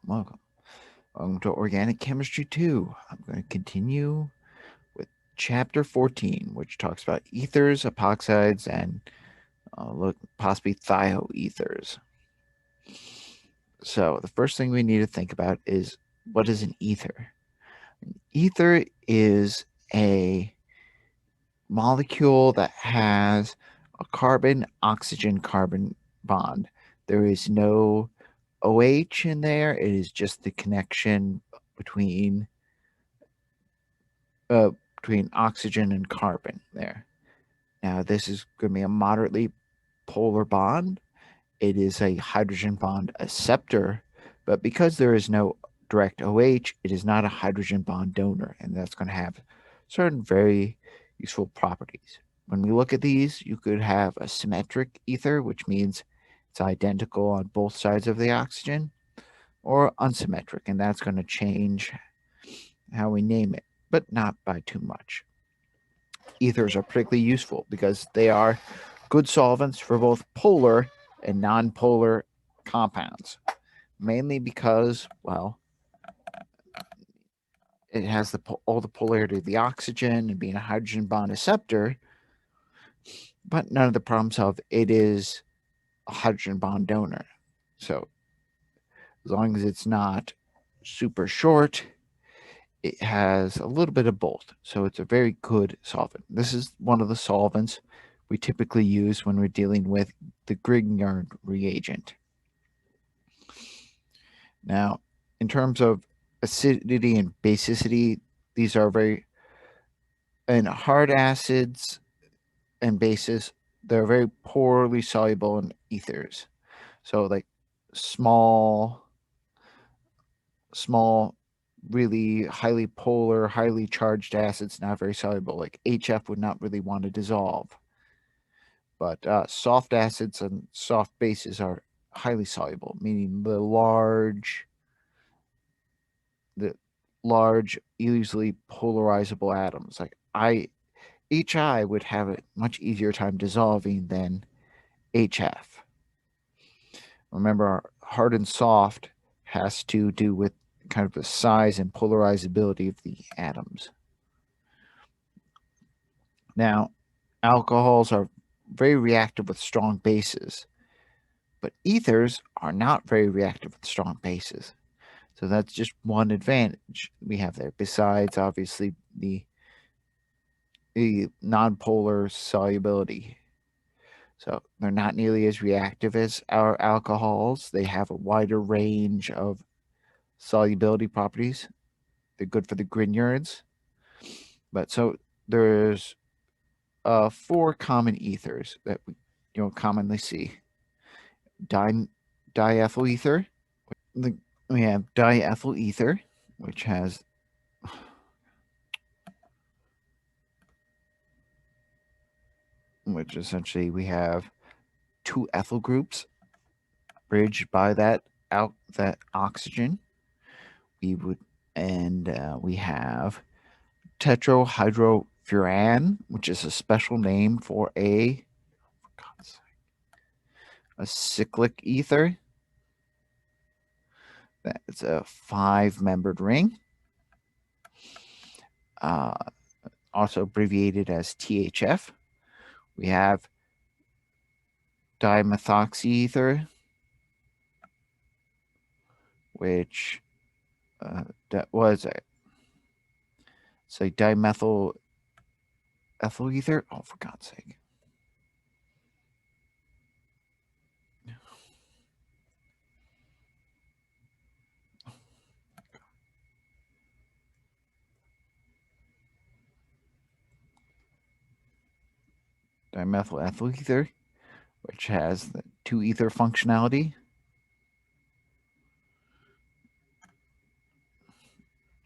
Welcome. Welcome to Organic Chemistry 2. I'm going to continue with Chapter 14, which talks about ethers, epoxides, and possibly thioethers. So the first thing we need to think about is, what is an ether? An ether is a molecule that has a carbon-oxygen-carbon bond. There is no OH in there. It is just the connection between oxygen and carbon there. Now, this is going to be a moderately polar bond. It is a hydrogen bond acceptor, but because there is no direct OH, it is not a hydrogen bond donor, and that's going to have certain very useful properties. When we look at these, you could have a symmetric ether, which means it's identical on both sides of the oxygen, or unsymmetric, and that's going to change how we name it, but not by too much. Ethers are particularly useful because they are good solvents for both polar and non-polar compounds, mainly because, well, it has all the polarity of the oxygen and being a hydrogen bond acceptor, but none of the problems of it is a hydrogen bond donor. So as long as it's not super short, it has a little bit of both. So it's a very good solvent. This is one of the solvents we typically use when we're dealing with the Grignard reagent. Now, in terms of acidity and basicity, these are very, in hard acids and bases, they're very poorly soluble in ethers. So like small, really highly polar, highly charged acids, not very soluble. Like HF would not really want to dissolve. But soft acids and soft bases are highly soluble, meaning the large, easily polarizable atoms. Like HI would have a much easier time dissolving than HF. Remember, hard and soft has to do with kind of the size and polarizability of the atoms. Now, alcohols are very reactive with strong bases, but ethers are not very reactive with strong bases. So that's just one advantage we have there, besides obviously the nonpolar solubility. So they're not nearly as reactive as our alcohols. They have a wider range of solubility properties. They're good for the Grignards. But so there's 4 common ethers that we commonly see. Diethyl ether. We have diethyl ether, which has which essentially we have 2 ethyl groups bridged by that oxygen. We have tetrahydrofuran, which is a special name for a cyclic ether. That's a 5-membered ring, also abbreviated as THF. We have dimethoxy ether, which that was dimethyl ethyl ether. Oh, for God's sake. Dimethyl ethyl ether, which has the 2 ether functionality.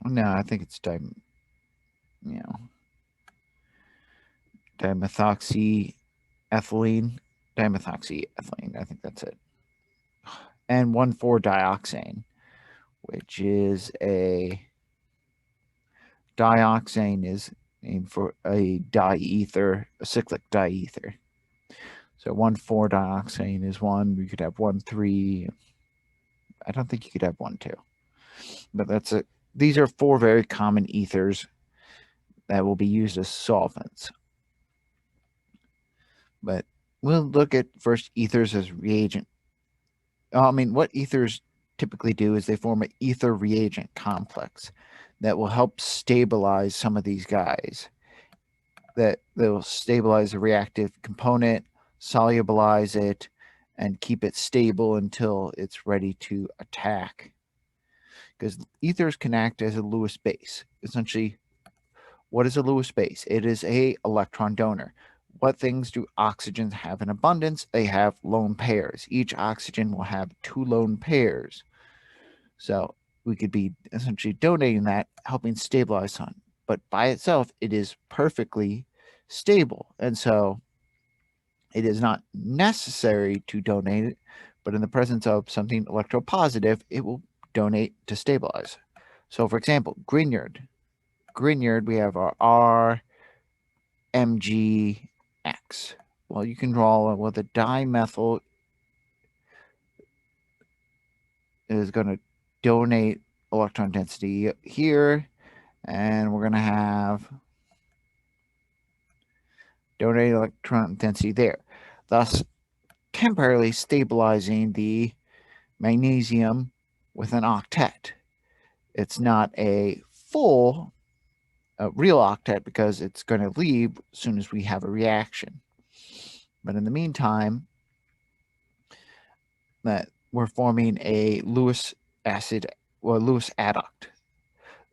No, I think it's dimethoxy ethylene. Dimethoxy ethylene, I think that's it. And 1,4-dioxane, which is a dioxane is named for a diether, a cyclic diether. So 1,4-dioxane is one. We could have 1,3. I don't think you could have 1, 2. But that's it. These are 4 very common ethers that will be used as solvents. But we'll look at first ethers as reagent. What ethers typically do is they form an ether reagent complex that will help stabilize some of these guys. That will stabilize the reactive component, solubilize it, and keep it stable until it's ready to attack. Because ethers can act as a Lewis base. Essentially, what is a Lewis base? It is a electron donor. What things do oxygens have in abundance? They have lone pairs. Each oxygen will have 2 lone pairs. So we could be essentially donating that, helping stabilize sun. But by itself, it is perfectly stable. And so it is not necessary to donate it, but in the presence of something electropositive, it will donate to stabilize. So for example, Grignard, we have our RMGX. Well, you can draw with a dimethyl is going to donate electron density here, and we're going to have donate electron density there, thus temporarily stabilizing the magnesium with an octet. It's not a full real octet because it's going to leave as soon as we have a reaction. But in the meantime, that we're forming a Lewis acid or Lewis adduct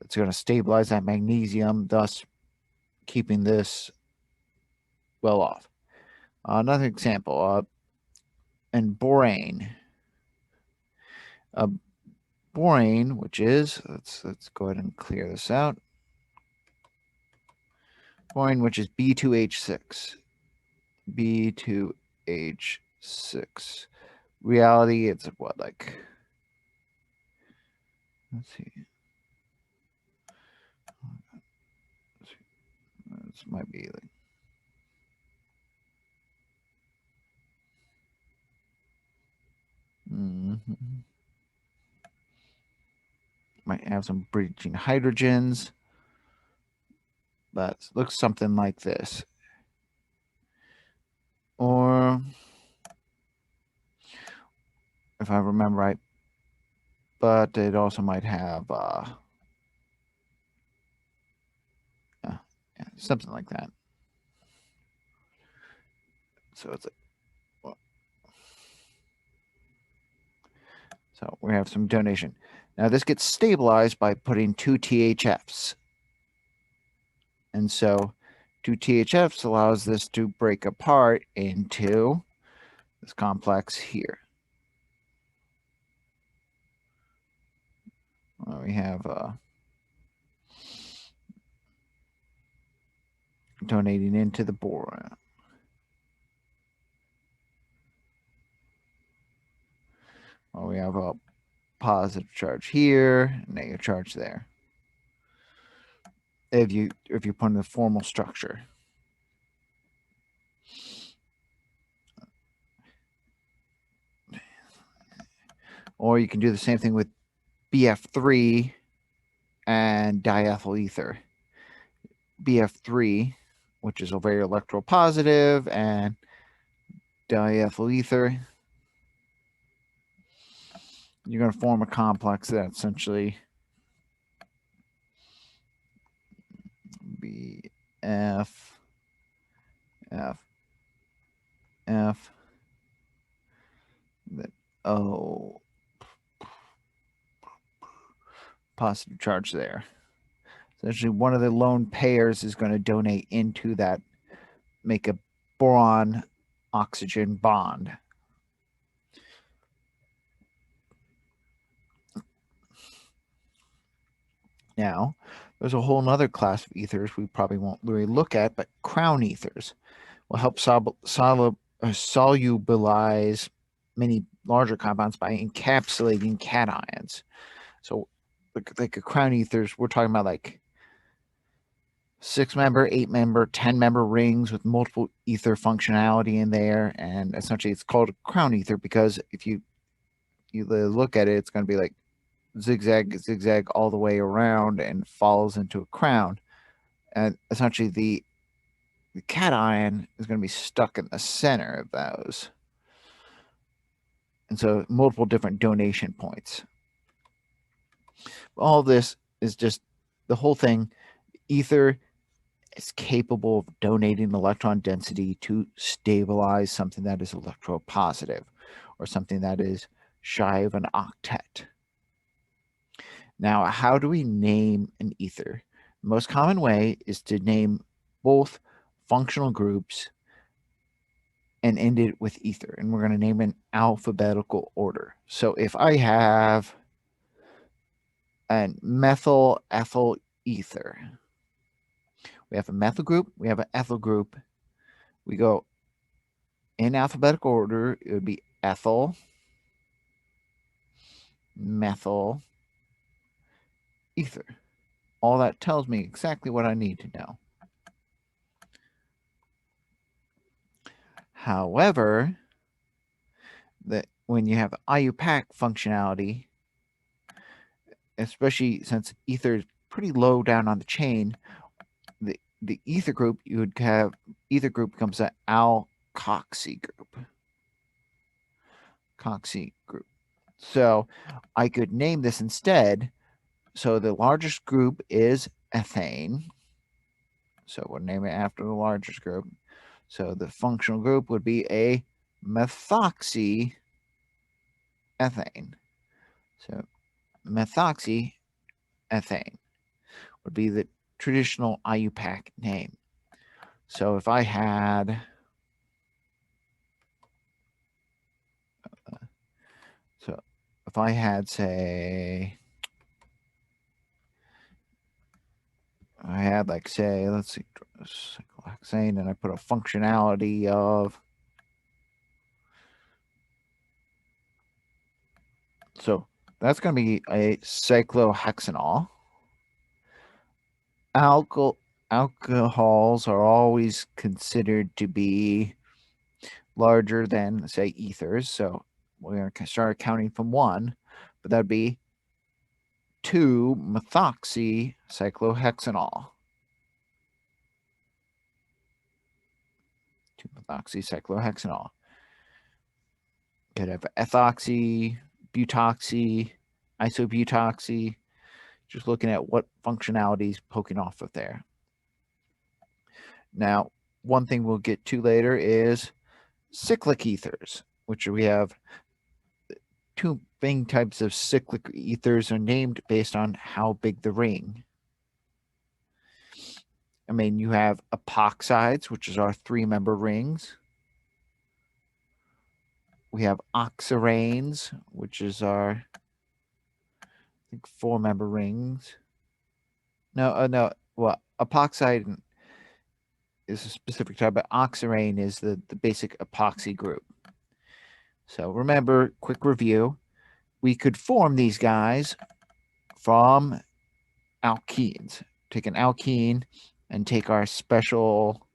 that's going to stabilize that magnesium, thus keeping this well off. Another example, and borane. Borane, which is, let's go ahead and clear this out. Borane, which is B2H6. B2H6. Reality, it's what, like, let's see. This might be like, might have some breaching hydrogens, but it looks something like this. Or, if I remember right, but it also might have something like that. So it's like, so we have some donation. Now this gets stabilized by putting 2 THFs. And so 2 THFs allows this to break apart into this complex here. Well, we have donating into the boron. Well, we have a positive charge here, negative charge there. If you put in the formal structure. Or you can do the same thing with BF3 and diethyl ether. BF3, which is a very electropositive, and diethyl ether. You're going to form a complex that essentially B F F F then O positive charge there. Essentially, one of the lone pairs is going to donate into that, make a boron oxygen bond. Now, there's a whole other class of ethers we probably won't really look at, but crown ethers will help solubilize many larger compounds by encapsulating cations. So, like a crown ethers, we're talking about like 6-member, 8-member, 10-member rings with multiple ether functionality in there, and essentially it's called a crown ether because if you you look at it, it's going to be like zigzag, zigzag all the way around and falls into a crown. And essentially, the cation is going to be stuck in the center of those. And so, multiple different donation points. All this is just the whole thing. Ether is capable of donating electron density to stabilize something that is electropositive or something that is shy of an octet. Now, how do we name an ether? The most common way is to name both functional groups and end it with ether. And we're going to name in alphabetical order. So if I have a methyl ethyl ether, we have a methyl group, we have an ethyl group. We go in alphabetical order, it would be ethyl, methyl, ether. All that tells me exactly what I need to know. However, that when you have IUPAC functionality, especially since ether is pretty low down on the chain, the ether group, you would have ether group becomes an alkoxy group. Coxy group. So I could name this instead. So the largest group is ethane. So we'll name it after the largest group. So the functional group would be a methoxy ethane. So methoxy ethane would be the traditional IUPAC name. So if I had say, I had like say, let's see, cyclohexane, and I put a functionality of, so that's going to be a cyclohexanol. Alcohols are always considered to be larger than, say, ethers. So we're going to start counting from 1, but that'd be 2-methoxy cyclohexanol. 2-methoxy cyclohexanol. Could have ethoxy, butoxy, isobutoxy. Just looking at what functionalities poking off of there. Now, one thing we'll get to later is cyclic ethers, which we have two main types of cyclic ethers are named based on how big the ring. I mean, you have epoxides, which is our 3-member rings. We have oxiranes, which is our, I think, 4-member rings. No. Well, epoxide is a specific type, but oxirane is the basic epoxy group. So remember, quick review, we could form these guys from alkenes. Take an alkene and take our special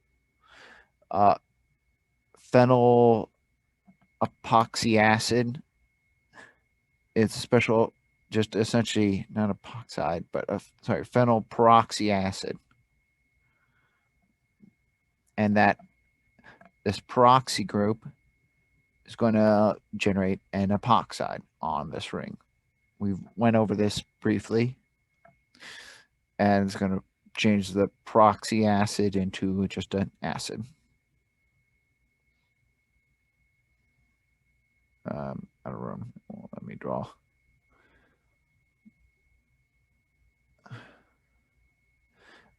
phenyl epoxy acid. It's a special, just essentially not epoxide, but phenyl peroxy acid. And that this peroxy group is going to generate an epoxide on this ring. We went over this briefly, and it's going to change the peroxy acid into just an acid. Out of room. Well, let me draw.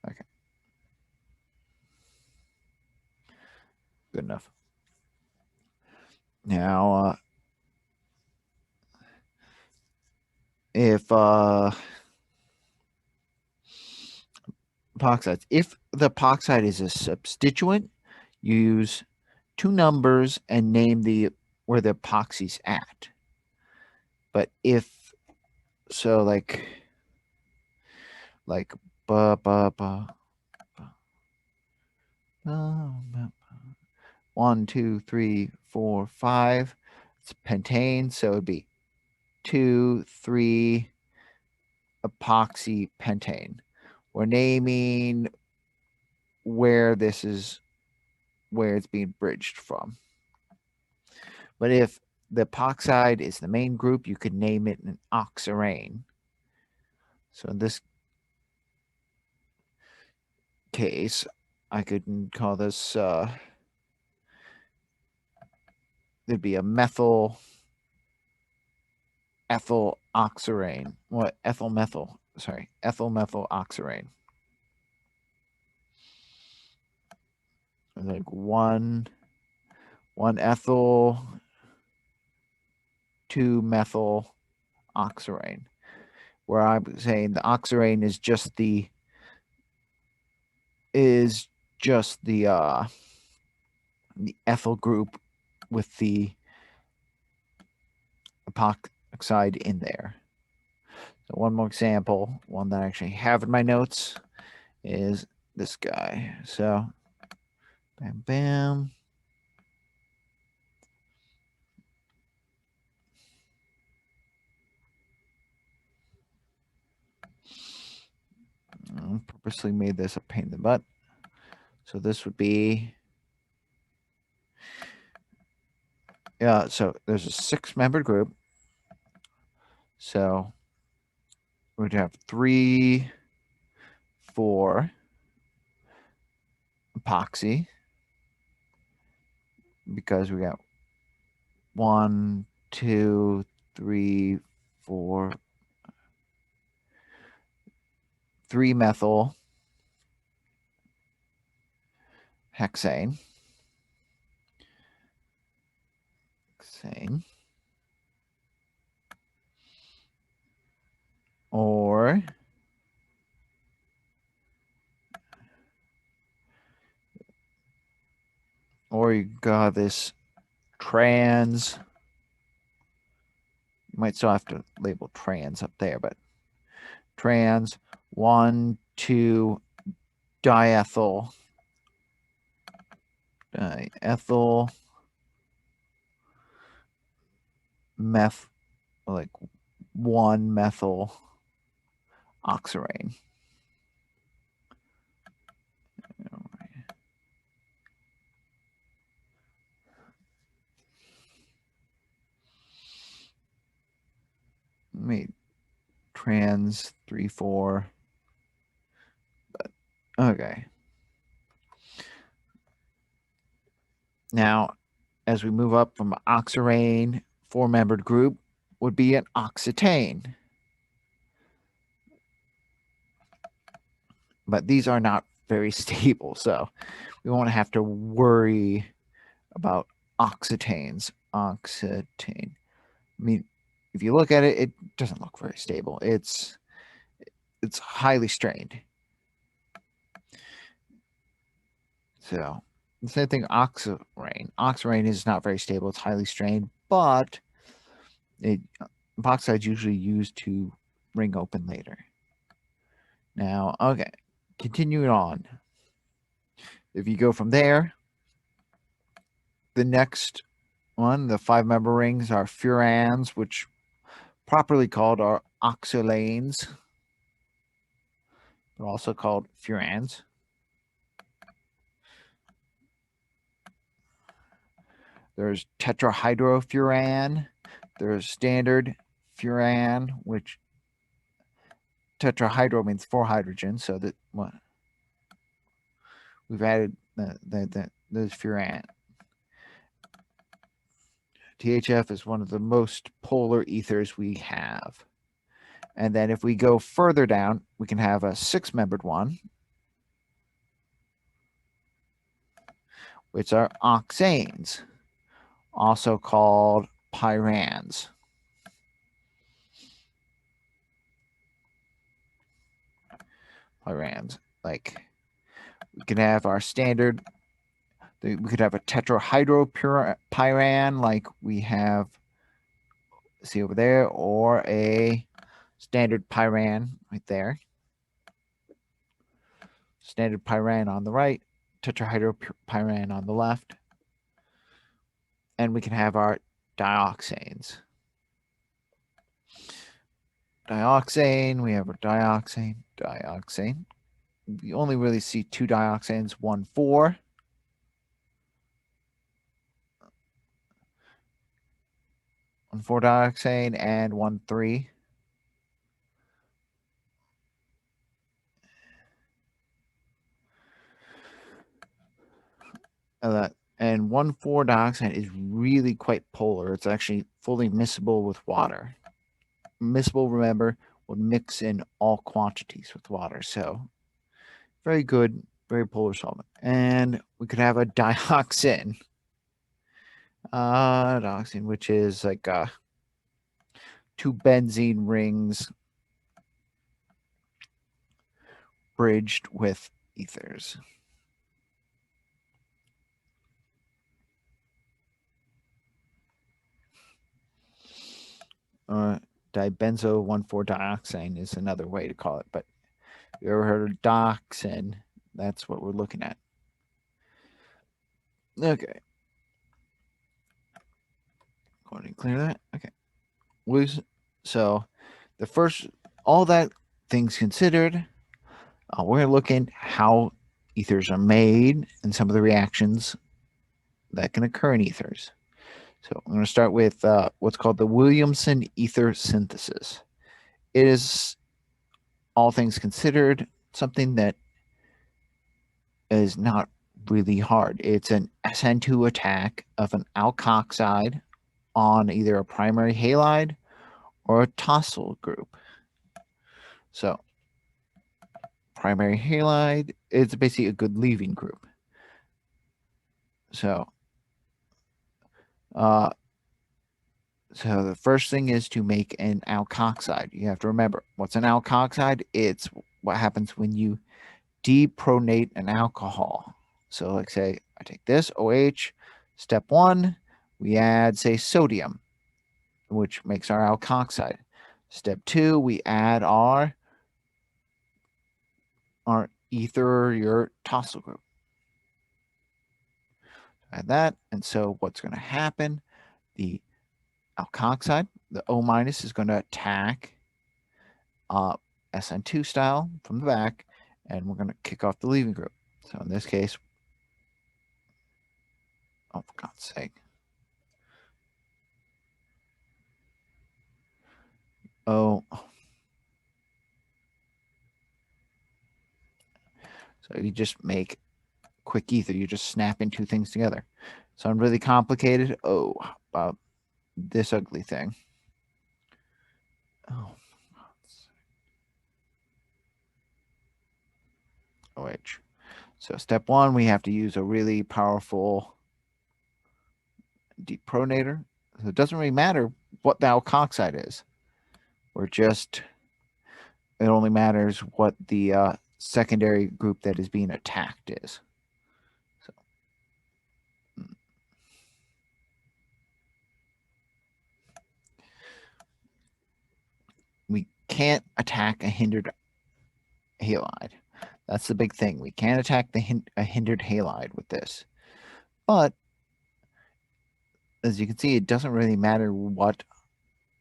Okay. Good enough. Now, if epoxides, if the epoxide is a substituent, you use 2 numbers and name where the epoxy's at. But if so, like 1, 2, 3, 4, 5. It's pentane, so it'd be 2, 3 epoxy pentane. We're naming where it's being bridged from. But if the epoxide is the main group, you could name it an oxirane. So in this case, I could call this, there'd be a ethyl oxirane. What? Ethyl methyl oxirane. Like one ethyl, 2 methyl oxirane. Where I'm saying the oxirane is just the ethyl group with the epoxide in there. So one more example, one that I actually have in my notes, is this guy. So bam, bam. I purposely made this a pain in the butt. So this would be, yeah, so there's a 6-membered group. So we'd have 3, 4 epoxy, because we got 1, 2, 3, 4, 3 methyl hexane. Or you got this trans. You might still have to label trans up there, but trans 1, 2 diethyl meth, like 1 methyl oxirane. Wait, trans 3, 4. But okay. Now, as we move up from oxirane, 4-membered group would be an oxetane. But these are not very stable, so we won't have to worry about oxetanes. Oxetane. I mean, if you look at it, it doesn't look very stable. It's highly strained. So the same thing, oxirane. Oxirane is not very stable. It's highly strained, but epoxide is usually used to ring open later. Now, okay, continuing on. If you go from there, the next one, the 5-member rings, are furans, which properly called are oxalanes, but also called furans. There's tetrahydrofuran. There's standard furan, which tetrahydro means 4 hydrogens, so that what we've added those furan. THF is one of the most polar ethers we have. And then if we go further down, we can have a 6-membered one, which are oxanes, also called pyrans. Like, we can have our standard, we could have a tetrahydropyran, like we have, see over there, or a standard pyran right there. Standard pyran on the right, tetrahydropyran on the left. And we can have our dioxanes. dioxane. We have our dioxane. We only really see two dioxanes, 1,4. One 4 dioxane and 1,3. And 1,4 dioxane is really quite polar. It's actually fully miscible with water. Miscible, remember, would mix in all quantities with water. So very good, very polar solvent. And we could have a dioxin. Dioxin, which is like two benzene rings bridged with ethers. Dibenzo 1,4-dioxane is another way to call it, but if you ever heard of dioxin, that's what we're looking at. Okay. Go ahead and clear that. Okay. So the first, all that things considered, we're going to look at how ethers are made and some of the reactions that can occur in ethers. So I'm going to start with what's called the Williamson ether synthesis. It is, all things considered, something that is not really hard. It's an SN2 attack of an alkoxide on either a primary halide or a tosyl group. So primary halide is basically a good leaving group. So the first thing is to make an alkoxide. You have to remember, what's an alkoxide? It's what happens when you depronate an alcohol. So like say I take this OH, step 1, we add say sodium, which makes our alkoxide. Step 2, we add our ether, your tosyl group. Add that, and so what's going to happen? The alkoxide, the O minus, is going to attack SN2 style from the back, and we're going to kick off the leaving group. So in this case, oh, for God's sake. Oh. So you just make quick ether. You're just snapping two things together. Sound really complicated? Oh, about this ugly thing. Oh. OH. So step 1, we have to use a really powerful depronator. So it doesn't really matter what the alkoxide is. It only matters what the secondary group that is being attacked is. So, we can't attack a hindered halide. That's the big thing. We can't attack a hindered halide with this. But as you can see, it doesn't really matter what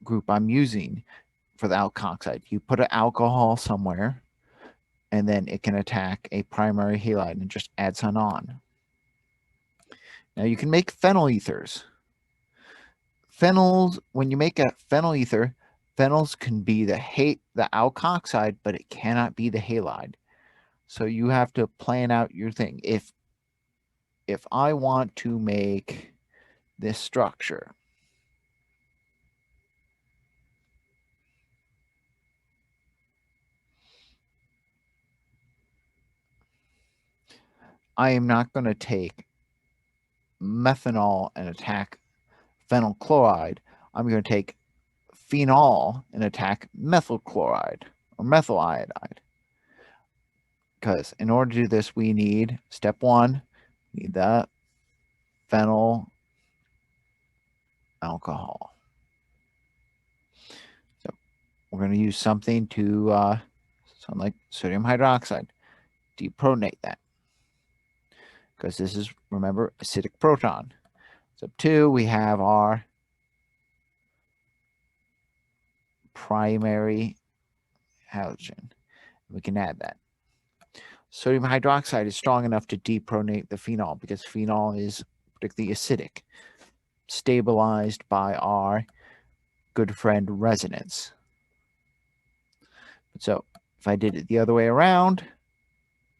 group I'm using for the alkoxide. You put an alcohol somewhere, and then it can attack a primary halide and just add some on. Now you can make phenyl ethers. Phenols, when you make a phenyl ether, phenols can be the alkoxide, but it cannot be the halide. So you have to plan out your thing. If I want to make this structure, I am not going to take methanol and attack phenyl chloride. I'm going to take phenol and attack methyl chloride or methyl iodide. Because in order to do this, we need step 1, we need the phenyl alcohol. So we're going to use something to something like sodium hydroxide, depronate that. Because this is, remember, acidic proton. Step 2, we have our primary halogen. We can add that. Sodium hydroxide is strong enough to depronate the phenol because phenol is particularly acidic, stabilized by our good friend resonance. So if I did it the other way around,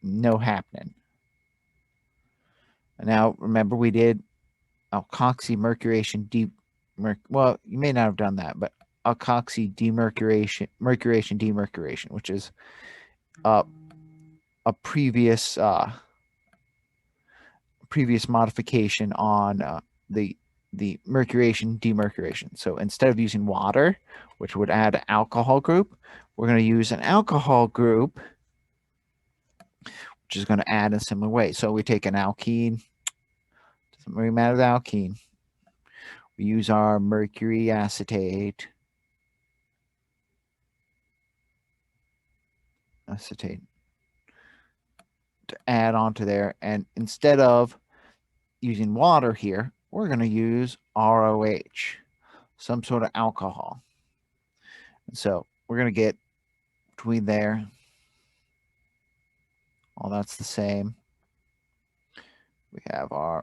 no happening. And now remember we did alkoxy mercuration well, you may not have done that, but alkoxy mercuration demercuration, which is a previous modification on the mercuration demercuration. So instead of using water, which would add an alcohol group, we're going to use an alcohol group, which is going to add in a similar way. So we take an alkene, doesn't really matter the alkene. We use our mercury acetate to add onto there. And instead of using water here, we're going to use ROH, some sort of alcohol. And so we're going to get between there, all that's the same. We have our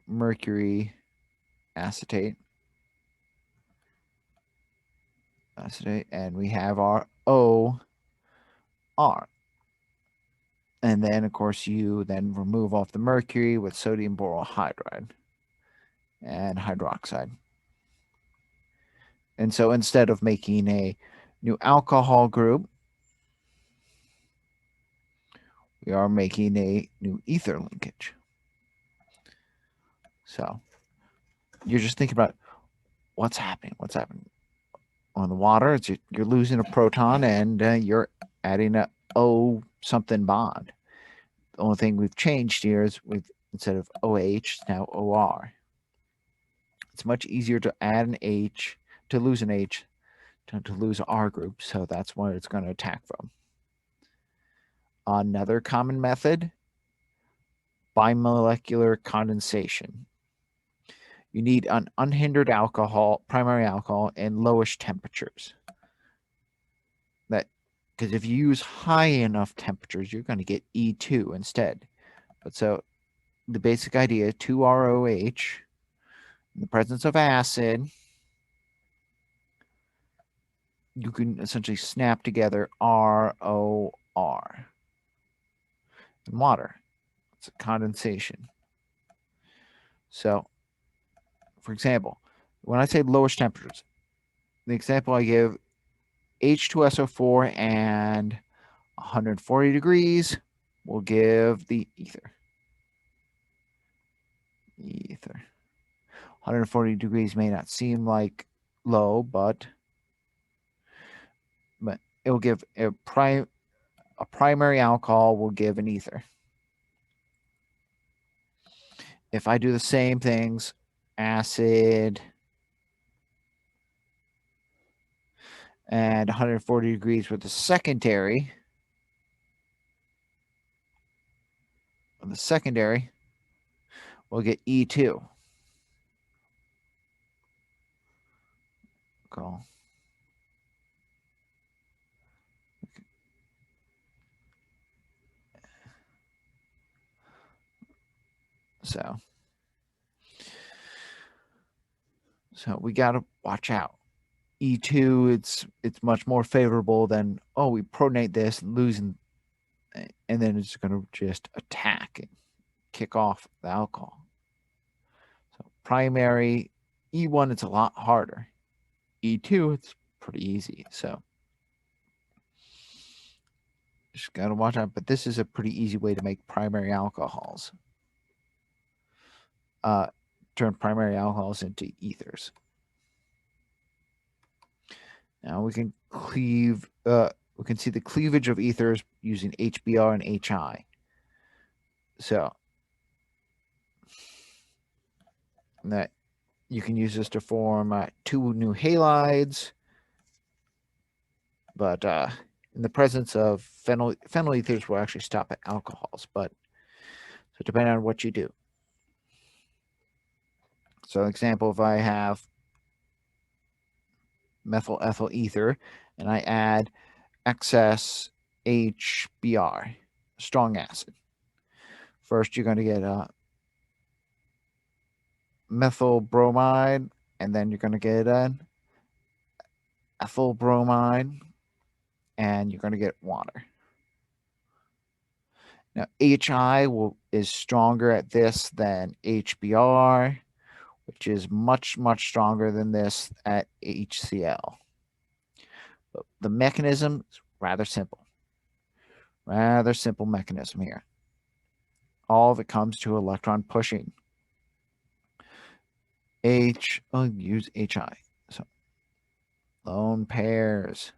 mercury acetate, and we have our OR. And then, of course, you then remove off the mercury with sodium borohydride and hydroxide. And so instead of making a new alcohol group, we are making a new ether linkage. So you're just thinking about what's happening. On the water, you're losing a proton and you're adding a O something bond. The only thing we've changed here is instead of OH, now OR. It's much easier to add an H, to lose an H, to lose an R group, so that's what it's going to attack from. Another common method, bimolecular condensation. You need an unhindered alcohol, primary alcohol, and lowish temperatures. Because if you use high enough temperatures, you're going to get E2 instead. But so the basic idea, 2ROH, in the presence of acid, you can essentially snap together ROR in water. It's a condensation. So, for example, when I say lowish temperatures, the example I give, H2SO4 and 140 degrees will give the ether. 140 degrees may not seem like low, but it will give a primary alcohol will give an ether. If I do the same things, acid and 140 degrees with the secondary, we'll get E2. Cool. So we got to watch out. E2, it's much more favorable than, we protonate this and losing, and then it's going to just attack and kick off the alcohol. So primary E1, it's a lot harder. E2, it's pretty easy. So just got to watch out. But this is a pretty easy way to make primary alcohols. Turn primary alcohols into ethers. Now we can cleave. We can see the cleavage of ethers using HBr and HI. So that you can use this to form 2 new halides. But in the presence of phenyl ethers will actually stop at alcohols. But so depending on what you do. So example, if I have methyl ethyl ether and I add excess HBr, strong acid. First, you're going to get a methyl bromide, and then you're going to get an ethyl bromide, and you're going to get water. Now, HI is stronger at this than HBr, which is much, much stronger than this at HCl. But the mechanism is rather simple. Rather simple mechanism here. All of it comes to electron pushing. I'll use HI. So, lone pairs.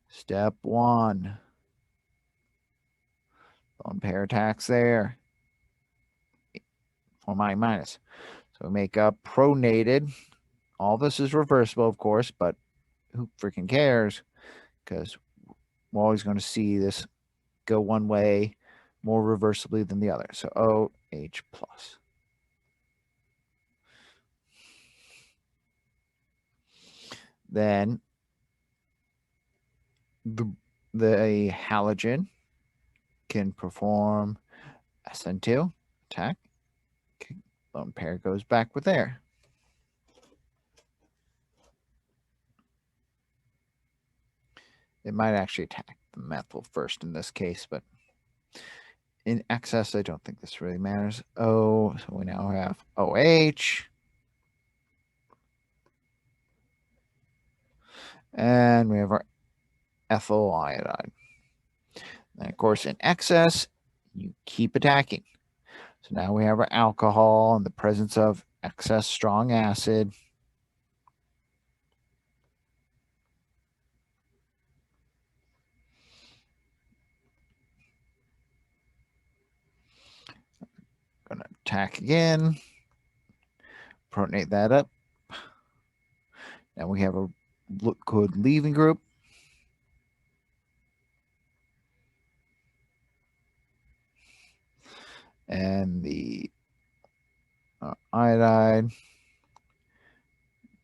Step 1. Lone pair attacks there. For my minus. So we make a pronated. All this is reversible, of course, but who freaking cares? Because we're always going to see this go one way more reversibly than the other. So OH plus. Then the halogen can perform SN2 attack. Lone pair goes back with there. It might actually attack the methyl first in this case, but in excess, I don't think this really matters. So we now have OH. And we have our ethyl iodide. And of course, in excess, you keep attacking. So now we have our alcohol in the presence of excess strong acid. Going to attack again. Protonate that up. Now we have a liquid leaving group. And the iodide.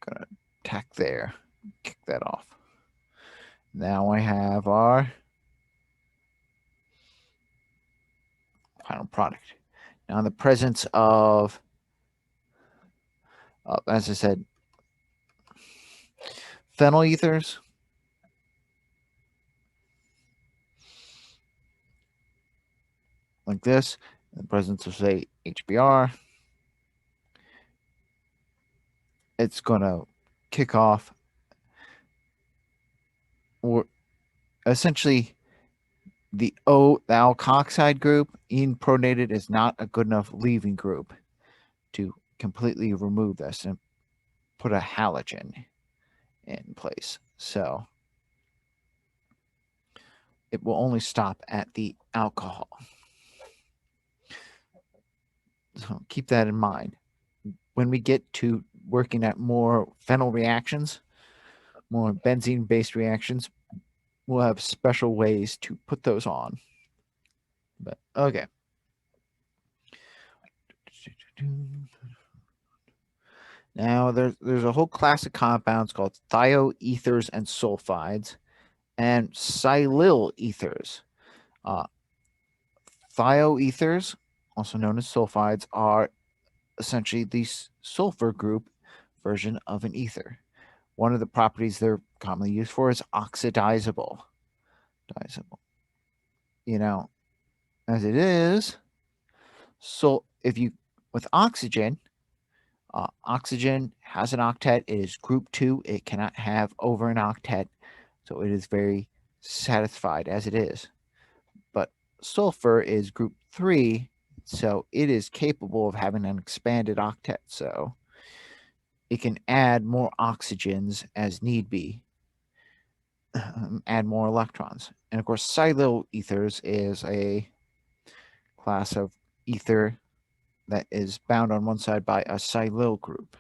Going to attack there. Kick that off. Now I have our final product. Now in the presence of, as I said, phenyl ethers, like this, in the presence of, say, HBr, it's going to kick off, or essentially the alkoxide group in pronated is not a good enough leaving group to completely remove this and put a halogen in place. So it will only stop at the alcohol. So keep that in mind. When we get to working at more phenyl reactions, more benzene-based reactions, we'll have special ways to put those on. But okay. Now there's a whole class of compounds called thioethers and sulfides and cylyl ethers. Thioethers, also known as sulfides, are essentially the sulfur group version of an ether. One of the properties they're commonly used for is oxidizable. You know, as it is, so if you, with oxygen, oxygen has an octet. It is group 2. It cannot have over an octet. So it is very satisfied as it is. But sulfur is group 3. So it is capable of having an expanded octet. So it can add more oxygens as need be, add more electrons. And of course, cylo ethers is a class of ether that is bound on one side by a cylyl group.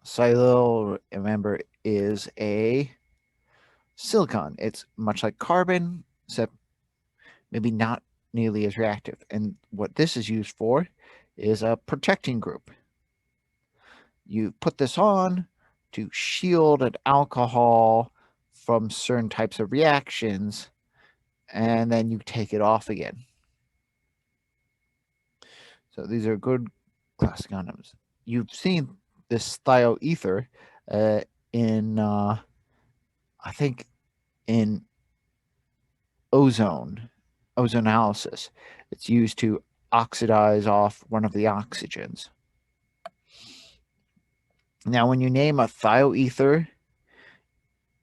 Cylo, remember, is a silicon. It's much like carbon, except maybe not nearly as reactive. And what this is used for is a protecting group. You put this on to shield an alcohol from certain types of reactions, and then you take it off again. So these are good classic condoms. You've seen this thioether in, I think, in ozonalysis. It's used to oxidize off one of the oxygens. Now, when you name a thioether,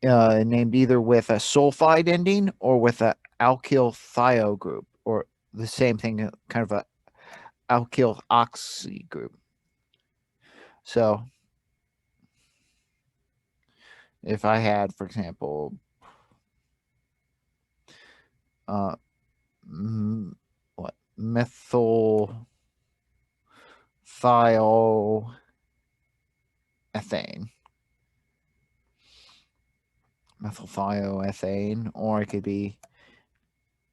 named either with a sulfide ending or with a alkyl thio group, or the same thing, kind of a alkyl oxy group. So if I had, for example, what, methyl thioethane, or it could be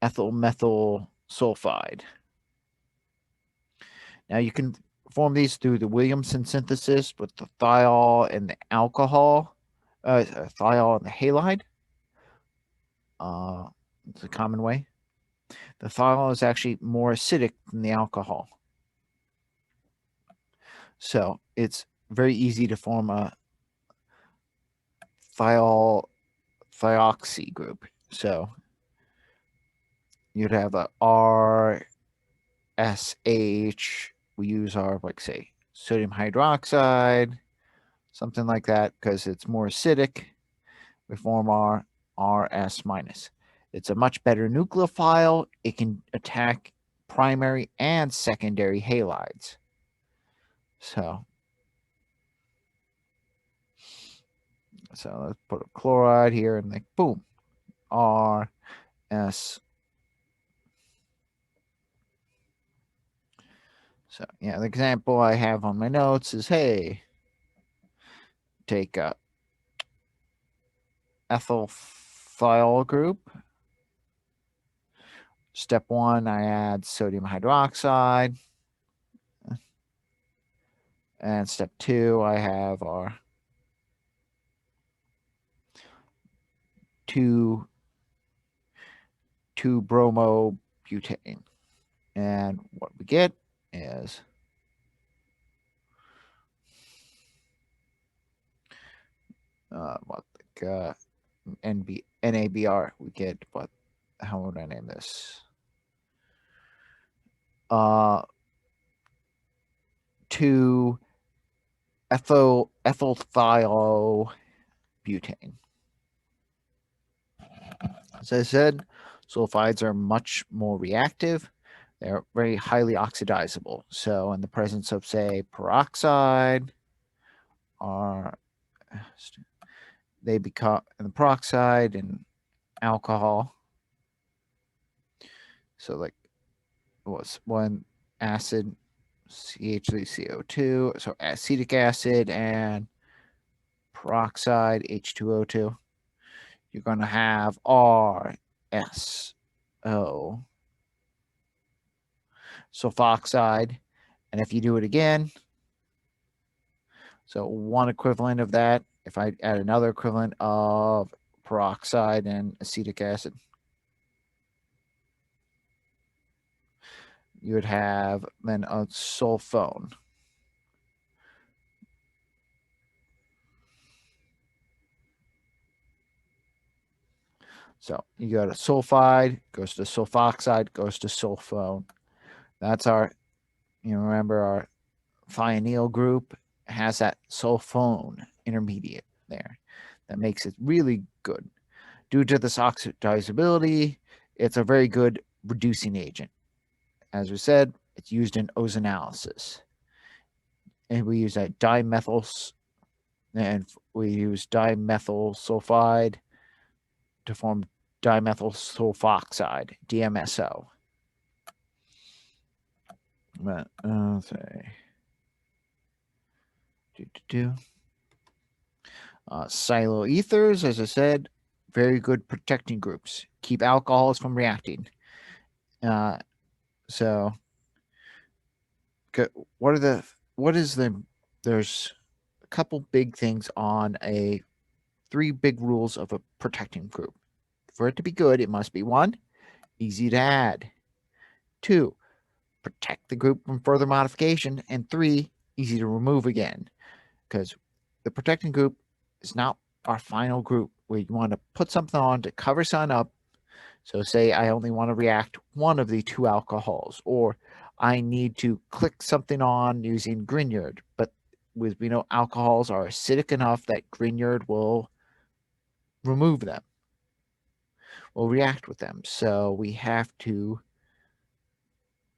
ethyl methyl sulfide. Now you can form these through the Williamson synthesis with the thiol and the alcohol, thiol and the halide. It's a common way. The thiol is actually more acidic than the alcohol. So it's very easy to form a thioxy group. So you'd have a RSH. We use our, like, say, sodium hydroxide, something like that, because it's more acidic. We form our RS minus. It's a much better nucleophile. It can attack primary and secondary halides. So let's put a chloride here and like boom, RS. So yeah, the example I have on my notes is, hey, take a ethyl thiol group. Step 1, I add sodium hydroxide. And step 2, I have our 2,2-bromobutane. And what we get is NABR. We get what? How would I name this? 2-ethylthiobutane. As I said, sulfides are much more reactive. They're very highly oxidizable. So in the presence of, say, peroxide, they become, in the peroxide and alcohol. So like, what's one acid, CH3CO2, so acetic acid and peroxide, H2O2. You're going to have RSO, sulfoxide. And if you do it again, so one equivalent of that, if I add another equivalent of peroxide and acetic acid, you would have then a sulfone. So you got a sulfide, goes to sulfoxide, goes to sulfone. That's our, remember our thionyl group has that sulfone intermediate there. That makes it really good. Due to this oxidizability, it's a very good reducing agent. As we said, it's used in ozonalysis. And we use that dimethyl sulfide to form dimethyl sulfoxide, DMSO. But let's say cyloethers, as I said, very good protecting groups. Keep alcohols from reacting. So there's couple big things on three big rules of a protecting group. For it to be good, it must be 1, easy to add, 2, protect the group from further modification, and 3, easy to remove again. Because the protecting group is not our final group where you want to put something on to cover something up. So say I only want to react one of the 2 alcohols, or I need to click something on using Grignard, but we know alcohols are acidic enough that Grignard will remove them, will react with them. So we have to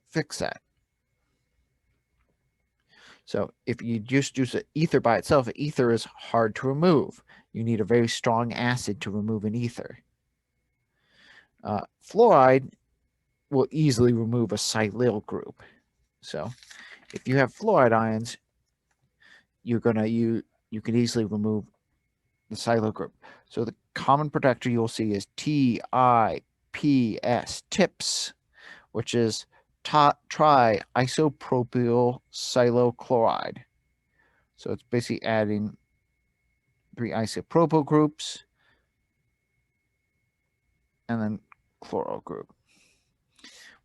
fix that. So if you just use an ether by itself, an ether is hard to remove. You need a very strong acid to remove an ether. Fluoride will easily remove a silyl group. So if you have fluoride ions, you can easily remove the cylo group. So the common protector you'll see is TIPS, TIPS, which is triisopropyl silochloride. So it's basically adding 3 isopropyl groups and then chloro group.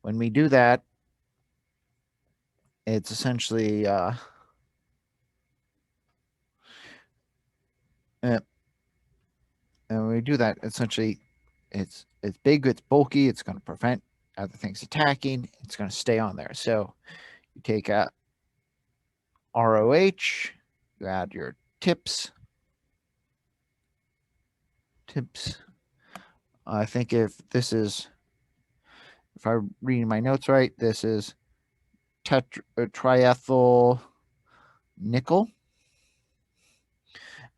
When we do that, it's essentially and when we do that, essentially it's big, it's bulky, it's going to prevent other things attacking, it's going to stay on there. So you take a ROH, you add your TIPS. I think if I'm reading my notes right, this is triethyl nickel,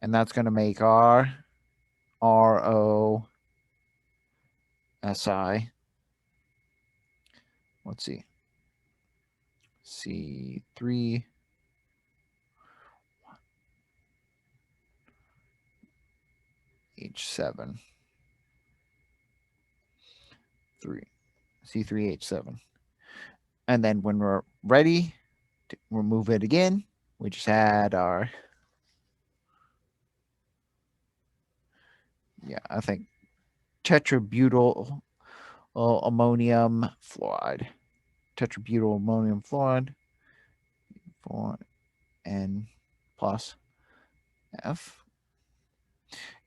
and that's going to make our ROSI. Let's see, C3 H7 3 C3H7. And then when we're ready to remove it again, we just add our, I think tetrabutyl ammonium fluoride. Tetrabutyl ammonium fluoride, 4N plus F,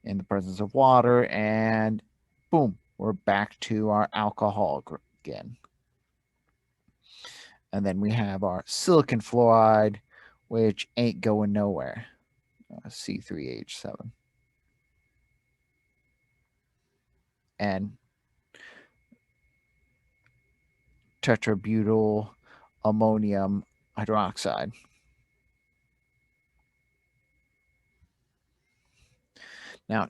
in the presence of water, and boom, we're back to our alcohol again. And then we have our silicon fluoride, which ain't going nowhere, C3H7. And tetrabutyl ammonium hydroxide. Now,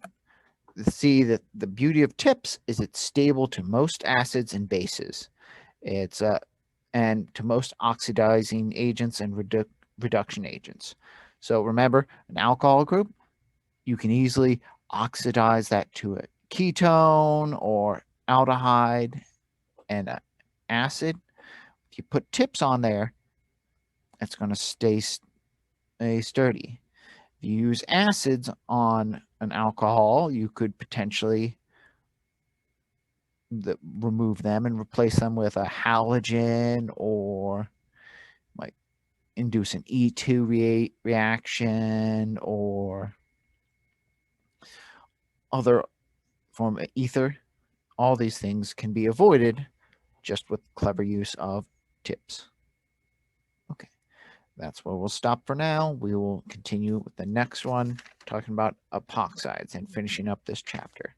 see that the beauty of TIPS is it's stable to most acids and bases. It's and to most oxidizing agents and reduction agents. So remember, an alcohol group, you can easily oxidize that to a ketone or aldehyde and an acid. If you put TIPS on there, it's going to stay sturdy. If you use acids on an alcohol, you could potentially remove them and replace them with a halogen, or might induce an E2 reaction or other form of ether. All these things can be avoided just with clever use of TIPS. Okay, that's where we'll stop for now. We will continue with the next one, talking about epoxides and finishing up this chapter.